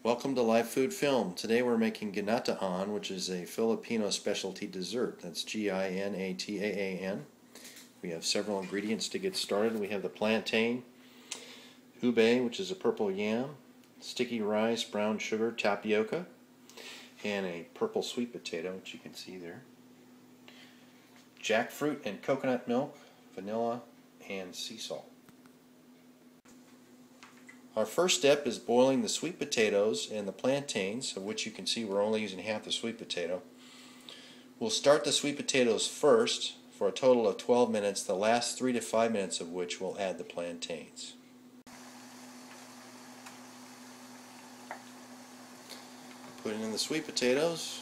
Welcome to Live Food Film. Today we're making Ginataan, which is a Filipino specialty dessert. That's Ginataan. We have several ingredients to get started. We have the plantain, ube, which is a purple yam, sticky rice, brown sugar, tapioca, and a purple sweet potato, which you can see there. Jackfruit and coconut milk, vanilla, and sea salt. Our first step is boiling the sweet potatoes and the plantains, of which you can see we're only using half the sweet potato. We'll start the sweet potatoes first for a total of 12 minutes, the last 3 to 5 minutes of which we'll add the plantains. Putting in the sweet potatoes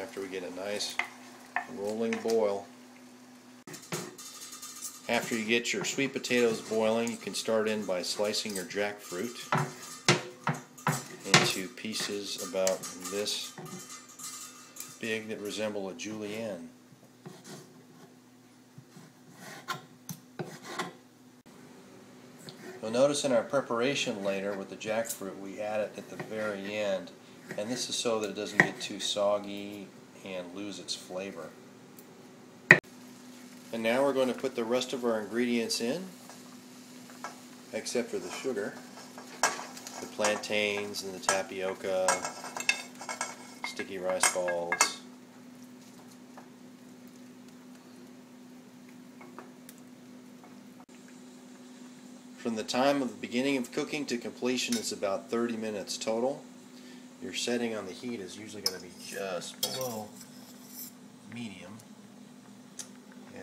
after we get a nice rolling boil. After you get your sweet potatoes boiling, you can start in by slicing your jackfruit into pieces about this big that resemble a julienne. You'll notice in our preparation later with the jackfruit we add it at the very end, and this is so that it doesn't get too soggy and lose its flavor. And now we're going to put the rest of our ingredients in, except for the sugar, the plantains and the tapioca, sticky rice balls. From the time of the beginning of cooking to completion is about 30 minutes total. Your setting on the heat is usually going to be just below medium.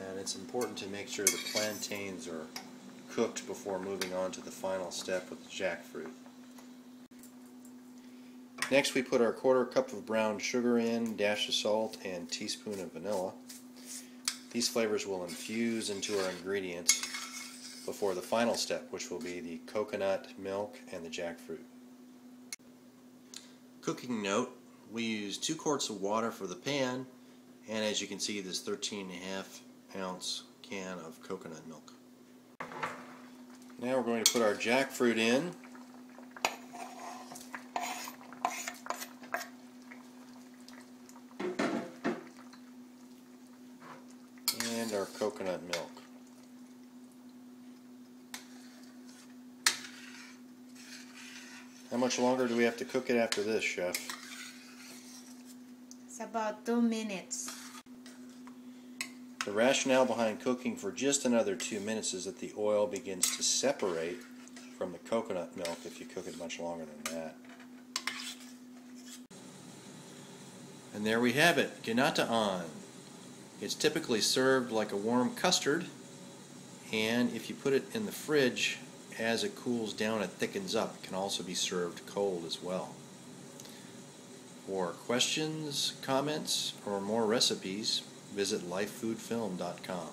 And it's important to make sure the plantains are cooked before moving on to the final step with the jackfruit. Next we put our 1/4 cup of brown sugar in, dash of salt, and teaspoon of vanilla. These flavors will infuse into our ingredients before the final step, which will be the coconut milk and the jackfruit. Cooking note, we use 2 quarts of water for the pan, and as you can see, this 13.5 ounce can of coconut milk. Now we're going to put our jackfruit in. And our coconut milk. How much longer do we have to cook it after this, Chef? It's about 2 minutes. The rationale behind cooking for just another 2 minutes is that the oil begins to separate from the coconut milk if you cook it much longer than that. And there we have it, Ginataan. It's typically served like a warm custard, and if you put it in the fridge, as it cools down it thickens up. It can also be served cold as well. For questions, comments, or more recipes, visit lifefoodfilm.com.